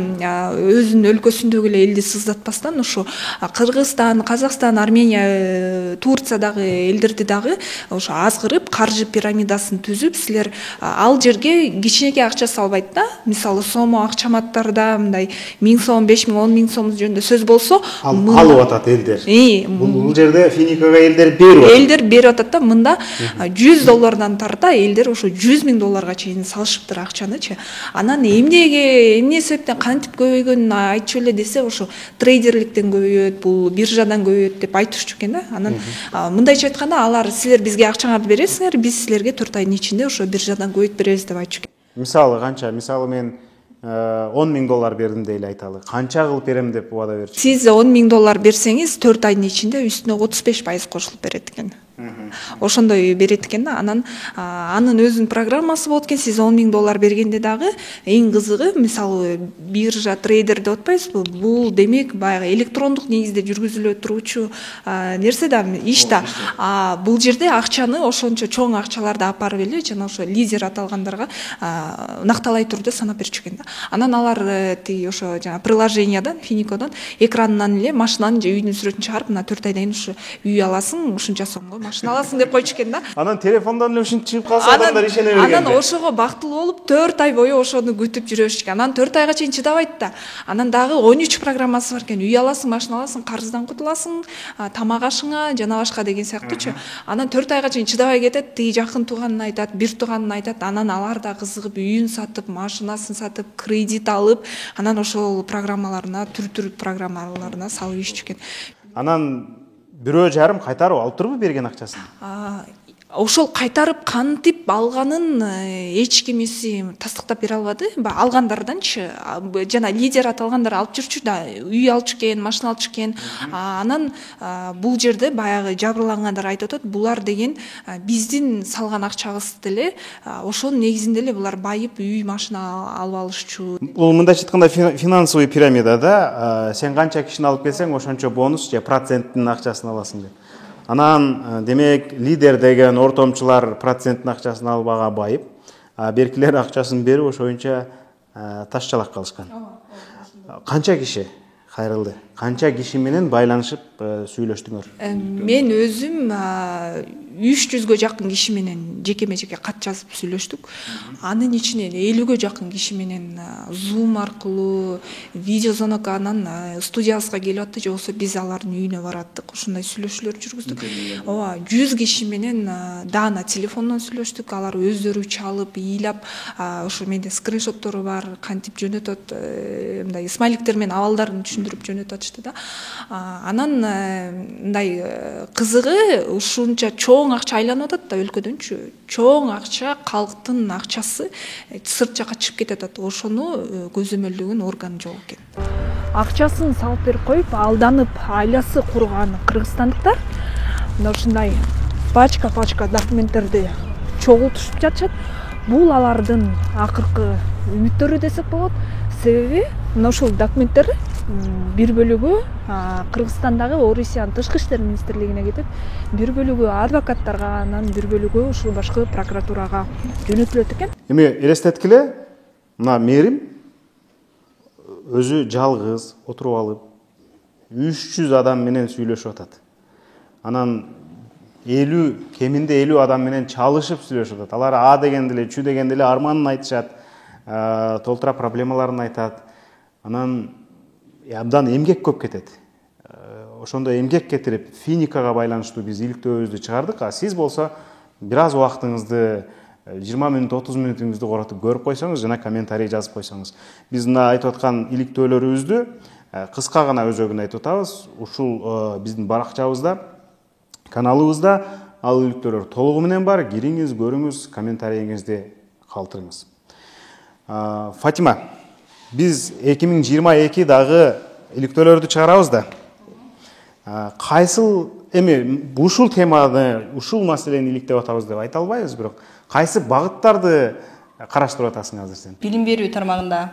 өзүнүн өлкөсүндөгү эле элди сыздатпастан ушу Кыргызстан, Казакстан, Армения, Турциядагы элдерди дагы ошо азгырып, каржы пирамидасын түзүп, силер ал жерге кичинекей акча салбайт да. Мисалы сому акчаматтарда мындай 1000 сом, 5000, 10.000 сом жөнүндө сөз болсо, алып атат элдер. Бул жерде Финикага элдер берип атат. Элдер берип атат да. Мында $100 тарта элдер ошо $100,000 чейин салышыптыр акчанычы. Анан эмне себептен кантип көбөйгөнүн айтчу эле десе, ошо трейдерликтен көбөйөт, бул биржадан көбөйөт деп айтышчу экен да. Анан мындайча айтканда, алар силер бизге акчаңарды бересиңер, биз силерге 4 айдын ичинде ошо биржадан көбөйтүп беребиз деп айтчу экен. Мисалы канча? Мисалы мен $10,000 бердим дейли айталы. Канча кылып берем деп убада берчү? Сиз $10,000 берсеңиз 4 айдын ичинде үстүнө 35% кошулуп берет экен. Ошондой берет экен да. Анан анын өзүнүн программасы болот экен. Сиз $10,000 бергенде дагы эң кызыгы, мисалы биржа, трейдер деп атпайсызбы? Бул демек баягы электрондук негизде жүргүзүлө туручу нерсе да, иш да. Бул жерде акчаны ошончо чоң акчаларды апарып эле жана ошо лидер аталгандарга накталай түрдө санап берчү экен да. Анан алар тиги ошо жана приложениядан, Финикодон экранынан эле машинанын же үйдүн сүрөтүн чыгарып, мына 4 айдан кийин ушу үй аласың, ушунча сомго машина аласың деп койчу экен да. Анан телефондон эле ушинтип чыгып калса адамдар ишене берген. Анан ошого бактылуу болуп 4 ай бою ошону күтүп жүрөбүз экен. Анан 4 айга чейин чыдабайт да. Анан дагы 13 программасы бар экен. Үй аласың, машина аласың, карыздан кутуласың, тамак ашыңа жана башка деген сыяктуучу. Анан 4 айга чейин чыдабай кетет, тиги жакын тууганын айтат, бир тууганын айтат. Анан алар да кызыгып үйүн сатып, машинасын сатып, кредит алып, анан ошол программаларына, түр программаларына салып ийишчү экен. Анан 1,5 кайтарып алып турбу берген акчасын? Ошол кайтарып кантип алганын эч кимиси тастыктап бере албады. Алгандарданчы, жана лидер аталгандар алып жүрчү да, үй алчу экен, машина алчу экен. Анан бул жерде баягы жабырлангандар айтып атат, булар деген биздин салган акчабызды деле ошонун негизинде эле булар байып үй, машина алып алышчу. Бул мындайча айтканда финансовый пирамида да. Сен канча кишини алып келсең, ошончо бонус же проценттин акчасын аласың деп. Анан демек лидер деген ортомчулар проценттин акчасын албага байып, беркилер акчасын берип ошоюнча ташчалак калышкан. Канча киши кайрылды? Канча киши менен байланышып сүйлөштүңөр? Мен өзүм 300-гө жакын киши менен жекеме-жеке кат жазып сүйлөштүк. Анын ичинен 50-гө жакын киши менен Zoom аркылуу видеозвонок, анан студиябызга келип атты, же болбосо биз алардын үйүнө бараттык. Ушундай сүйлөшүүлөр жүргүздүк. 100 киши менен даана телефондон сүйлөштүк. Алар өздөрү чалып, ыйлап, ошо менде скриншоттору бар, кантип жөнөтөт, мындай смайликтер менен абалдарын түшүндүрүп жөнөтүп да. Анан мындай кызыгы ушунча чоң акча айланып атат да өлкөдөнчү. Чоң акча, калктын акчасы сырт жакка чыгып кетет атат. Ошону көзөмөлдөгөн орган жок экен. Акчасын салып берип коюп, алданып айласы курган кыргызстандыктар мына ушундай пачка документтерди чогултушуп жатышат. Бул алардын акыркы үмүттөрү десек болот. Себеби мына ушул документтерди бир бөлүгү Кыргызстандагы Орусиянын тышкы иштер министрлигине кетет, бир бөлүгү адвокаттарга, анан бир бөлүгү ушул башкы прокуратурага жөнөтүлөт экен. Эми элестеткиле, мына мэрим өзү жалгыз отуруп алып 300 адам менен сүйлөшүп атат. Анан 50 кеминде 50 адам менен чалышып сүйлөшүп атат. Алар А дегенде эле, Чү дегенде эле арманын айтышат, толтура проблемаларын айтат. Анан абдан эмгек көп кетет. Ошондо эмгек кетирип, финикага байланыштуу биз иликтөөбүздү чыгардык. А сиз болсо бир аз убактыңызды 20 мүнөт, 30 мүнөтүңүздү коротуп көрүп койсоңуз жана комментарий жазып койсоңуз. Биз мына айтып аткан иликтөөлөрүбүздү кыска гана өзөгүн айтып атабыз. Ушул биздин баракчабызда, каналыбызда ал иликтөөлөр толугу менен бар. Кириңиз, көрүңүз, комментарийиңизди калтырыңыз. Фатима, биз 2022 дагы иликтөөлөрдү чыгарабыз да. Кайсыл эми ушул теманы, ушул маселени иликтеп атабыз деп айта албайбыз, бирок кайсы багыттарды караштырып атасың азыр сен? Билим берүү тармагында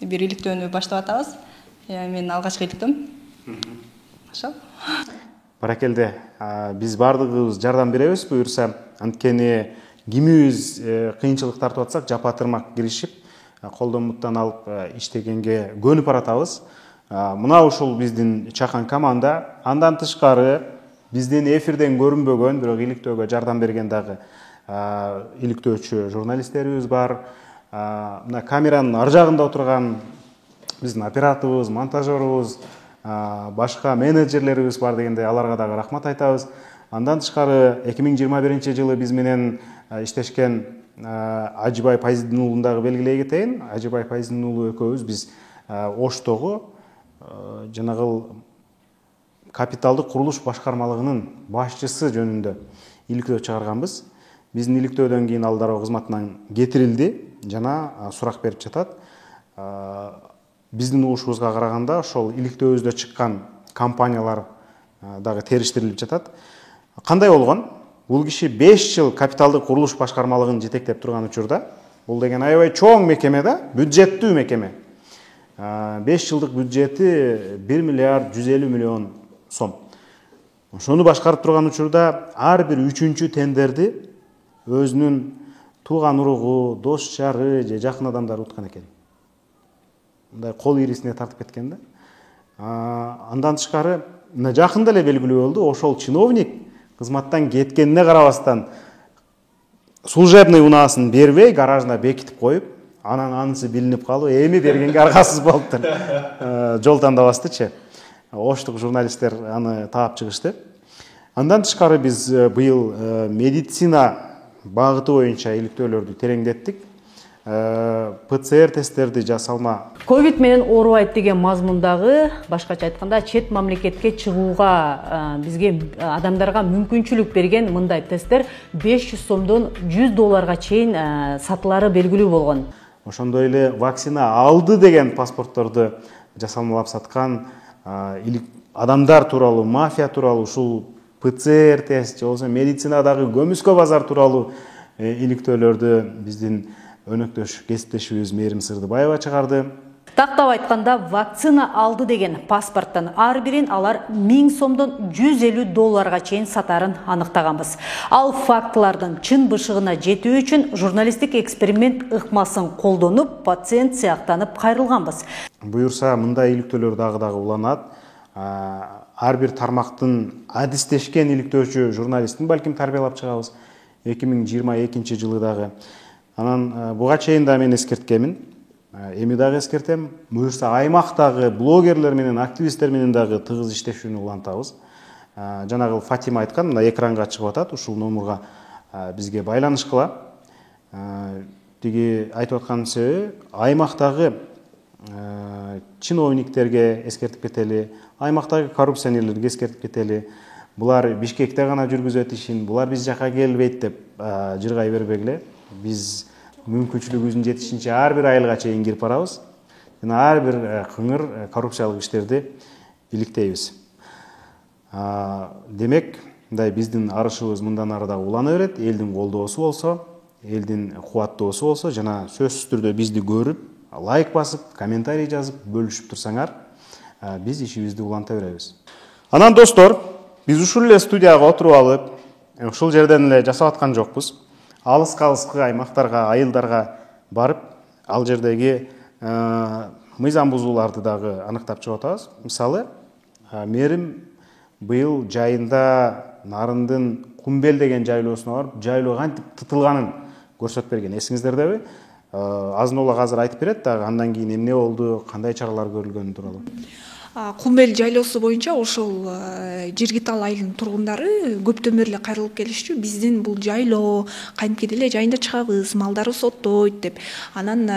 бир иликтөөнү баштап атабыз. Мен алгачкы иликтөөм. Ошол. Баракелде, биз бардыгыбыз жардам беребиз буюрса, анткени кимибиз кыйынчылык тартып атсак, жапа-тырмак киришип, колдон-буттан алып иштегенге көнүп баратабыз. Мына ушул биздин чакан команда, андан тышкары биздин эфирден көрүнбөгөн, бирок иликтөөгө жардам берген дагы иликтөөчү журналисттерибиз бар. Мына камеранын ар жагында отурган биздин операторубуз, монтажерубуз, башка менеджерлерибиз бар дегенде аларга дагы рахмат айтабыз. Андан тышкары 2021 жылы биз менен иштешкен Ажыбай Пайзидин уулун дагы белгилей кетейин. Ажыбай Пайзидин уулу экөөбүз биз Оштогу жанагыл капиталдык курулуш башкармалыгынын башчысы жөнүндө иликтөө чыгарганбыз. Биздин иликтөөдөн кийин ал дароо кызматынан кетирилди жана сурак берип жатат. Биздин угушубузга караганда ошол иликтөөбүздө чыккан компаниялар дагы териштирилип жатат. Кандай болгон? Бул киши 5 жыл капиталдык курулуш башкармалыгын жетектеп турган учурда, бул деген аябай чоң мекеме да, бюджеттүү мекеме. 5 жылдык бюджети 1 миллиард 150 миллион сом. Ошону башкарып турган учурда ар бир 3-чү тендерди өзүнүн тууган уругу, дос жары же жакын адамдары уткан экен. Мындай кол ирисине тартып кеткен да. Андан тышкары жакында эле белгилүү болду, ошол чиновник кызматтан кеткенине карабастан служебный унаасын бербей, гаражына бекитип коюп, анан анысы билинип калып, эми бергенге аргасыз болуптур. Жол тандабастычы. Оштук журналисттер аны таап чыгышты. Андан тышкары биз быйыл медицина багыты боюнча иликтөөлөрдү тереңдеттик. ПЦР тесттерди жасалма. Ковид менен оорубайт деген мазмундагы, башкача айтканда, чет мамлекетке чыгууга бизге адамдарга мүмкүнчүлүк берген мындай тесттер 500 сомдон 100 долларга чейин сатылары белгилүү болгон. Ошондой эле вакцина алды деген паспортторду жасалмалап саткан адамдар тууралуу, мафия тууралуу, ушул ПЦР тест же болбосо медицинадагы көмүскө базар тууралуу иликтөөлөрдү биздин өнөктөш кесиптешибиз Мээрим Сырдыбаева чыгарды. Тактап айтканда, вакцина алды деген паспорттон ар бирин алар 1000 сомдон 150 долларга чейин сатарын аныктаганбыз. Ал фактылардын чын бышыгына жетүү үчүн журналисттик эксперимент ыкмасын колдонуп, пациент сыяктанып кайрылганбыз. Буюрса, мындай иликтөөлөр дагы уланат. Ар бир тармактын адистешкен иликтөөчү журналистин балким тарбиялап чыгабыз 2022 жылы дагы. Анан буга чейин да мен эскерткемин. Эми дагы эскертем. Буюрса аймактагы блогерлер менен, активисттер менен дагы тыгыз иштешүүнү улантабыз. Жанагы Фатима айткан, мына экранга чыгып атат, ушул номурга бизге байланышкыла. Тиги айтып аткан себеби аймактагы чиновниктерге эскертип кетели, аймактагы коррупционерлерге эскертип кетели. Булар Бишкекте гана жүргүзөт ишин, булар биз жака келбейт деп жыргай бербегиле. Биз мүмкүнчүлүгүбүздүн жетишинче ар бир айылга чейин кирип барабыз. Жана ар бир кыңыр коррупциялык иштерди иликтейбиз. Демек, мындай биздин арышыбыз мындан ары да улана берет. Элдин колдоосу болсо, элдин кубаттоосу болсо, жана сөзсүз түрдө бизди көрүп, лайк басып, комментарий жазып, бөлүшүп турсаңар, биз ишибизди уланта беребиз. Анан достор, биз ушул эле студияга отуруп алып, ушул жерден эле жасап аткан жокпуз. Алыскы аймактарга, айылдарга барып, ал жердеги мыйзам бузууларды дагы аныктап чыгып атабыз. Мисалы, мэрим быйыл жайында Нарындын Кумбел деген жайлоосуна барып, жайлоо кантип тытылганын көрсөтүп берген. Эсиңиздердеби? Азын-улак азыр айтып берет дагы, андан кийин эмне болду, кандай чаралар көрүлгөнү тууралуу. Кумбел жайлоосу боюнча ошол Жиргитал айылынын тургундары көптөн бери эле кайрылып келишчү. Биздин бул жайлоо кантип эле жайында чыгабыз, малдарыбыз оттойт деп. Анан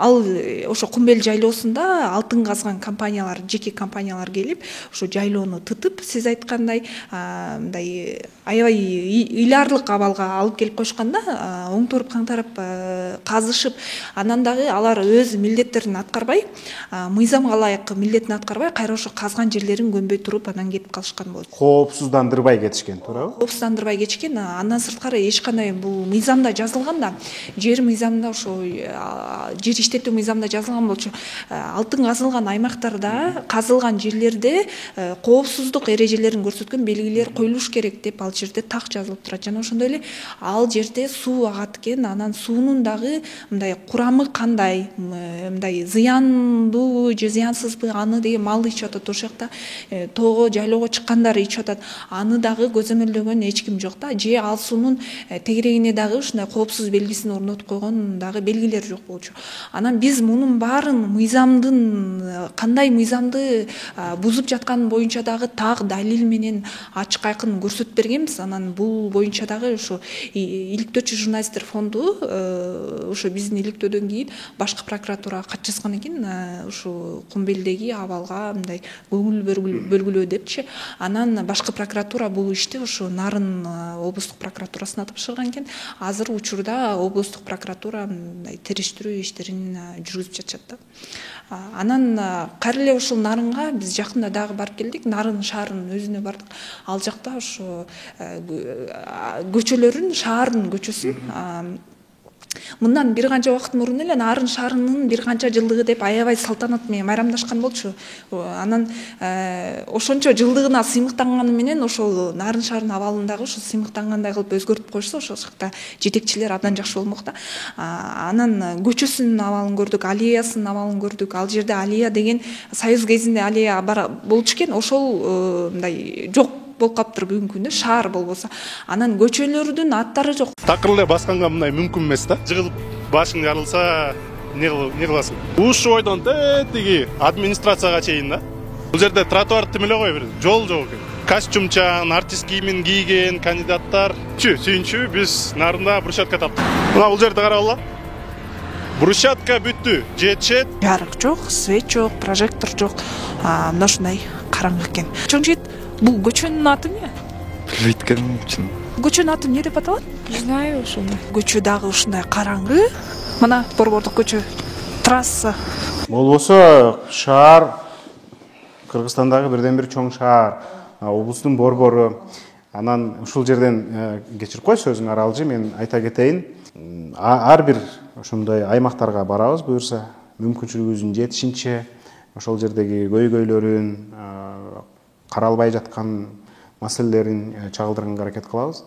ал ошо Кумбел жайлоосунда алтын казган компаниялар, жеке компаниялар келип, ошо жайлоону тытып, сиз айткандай, мындай аябай ыйлаарлык абалга алып келип койшканда, оңторуп каңтарып казышып, анан дагы алар өз милдеттерин аткарбай, мыйзамга ылайык милдетин аткарбай, кайра ошо казган жерлерин көнбөй туруп, анан кетип калышкан болот. Коопсуздандырбай кетишкен, туурабы? Коопсуздандырбай кетишкен. Андан сырткары эч кандай бул мыйзамда жазылган да, жер мыйзамында ошо жер иштетүү мыйзамында жазылган болчу. Алтын казылган аймактарда, казылган жерлерде коопсуздук эрежелерин көрсөткөн белгилер коюлуш керек деп ал жерде так жазылып турат. Жана ошондой эле ал жерде суу агат экен, анан суунун дагы мындай курамы кандай, мындай зыяндуу же зыянсызбы, аны деген мал ичип атат, ошол жакта тоого, жайлоого чыккандар ичип атат. Аны дагы көзөмөлдөгөн эч ким жок да. Же ал суунун тегерегине дагы ушундай коопсуз белгисин орнотуп койгон дагы белгилер жок болчу. Анан биз мунун баарын мыйзамдын кандай мыйзамды бузуп жатканы боюнча дагы так далил менен ачык айкын көрсөтүп бергенбиз. Анан бул боюнча дагы ошо иликтөөчү журналисттер фонду ошо биздин иликтөөдөн кийин башкы прокуратурага кат жазган экен, ошо Кумбелдеги абалга мындай көңүл бөлгүлөө депчи. Анан башкы прокуратура бул ишти ошо Нарын облустук прокуратурасына тапшырган экен. Азыр учурда облустук прокуратура мындай териштирүү иштерин жүргүзүп жатышат да. Анан кайра эле ушул Нарынга биз жакында дагы барып келдик. Нарын шаарынын өзүнө бардык. Ал жакта ошо көчөлөрүн, шаардын көчөсүн мындан бир канча убакыт мурун эле Нарын шаарынын бир канча жылдыгы деп аябай салтанат менен майрамдашкан болчу. Анан ошончо жылдыгына сыймыктанганы менен ошол Нарын шаарынын абалындагы ошо сыймыктангандай кылып өзгөртүп койсо, ошол жакта жетекчилер абдан жакшы болмок да. Анан көчөсүнүн абалын көрдүк, аллеясынын абалын көрдүк. Ал жерде аллея деген Союз кезинде аллея болчу экен, ошол мындай жок болуп калыптыр бүгүнкү күндө, шаар болбосо. Анан көчөлөрдүн аттары жок. Такыр эле басканга мындай мүмкүн эмес да. Жыгылып башың жарылса, не кыласың? Ушул ойдон тетиги администрацияга чейин да. Бул жерде тротуар тим эле кой, бир жол жок экен. Костюмчан, артист кийимин кийген кандидаттар. Сүйүнчү биз Нарында брусчатка таптык. Мына бул жерде карагыла. Брусчатка бүттү, жетишет. Жарык жок, свет жок, прожектор жок. Мына ушундай караңгы экен. Чоң жигит, бул көчөнүн аты эмне? Билбейт экенмин. Көчөнүн аты эмне деп аталат? Не знаю, ошондой. Көчө дагы ушундай караңгы. Мына борбордук көчө, трасса. Болбосо шаар Кыргызстандагы бирден бир чоң шаар, облустун борбору. Анан ушул жерден кечирип кой сөзүң Аралжы, мен айта кетейин. Ар бир ошондой аймактарга барабыз буюрса, мүмкүнчүлүгүбүздүн жетишинче ошол жердеги көйгөйлөрүн, каралбай жаткан маселелерин чагылдырганга аракет кылабыз.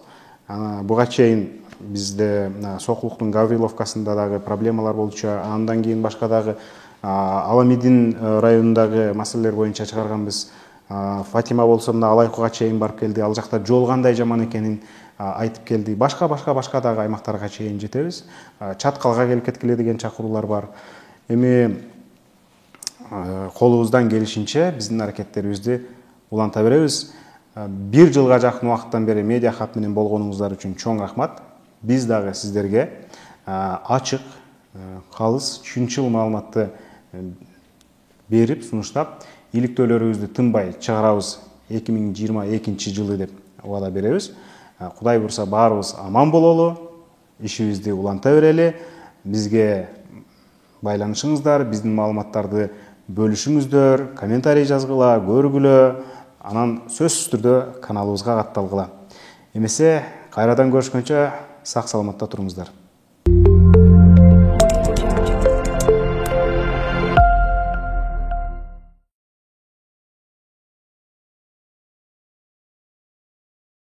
Буга чейин бизде Сокулуктун Гавриловкасында дагы проблемалар болчу. Андан кийин башка дагы Аламидин районундагы маселелер боюнча чыгарганбыз. Фатима болсо мына Алайкуга чейин барып келди. Ал жакта жол кандай жаман экенин айтып келди. Башка дагы аймактарга чейин жетебиз. Чаткалга келип кеткиле деген чакыруулар бар. Эми колубуздан келишинче биздин аракеттерибизди уланта беребиз. Бир жылга жакын убакыттан бери медиа хаб менен болгонуңуздар үчүн чоң рахмат. Биз дагы сиздерге ачык, калыс, түшүнчүл маалыматты берип, сунуштап, иликтөөлөрүбүздү тынбай чыгарабыз 2022 жылы деп убада беребиз. Кудай бурса баарыбыз аман бололу, ишибизди уланта берели, бизге байланышыңыздар, биздин маалыматтарды бөлүшүңүздөр, комментарий жазгыла, көргүлө, анан сөзсүз түрдө каналыбызга катталгыла. Эмесе кайрадан көрүшкөнчө сак саламатта туруңуздар.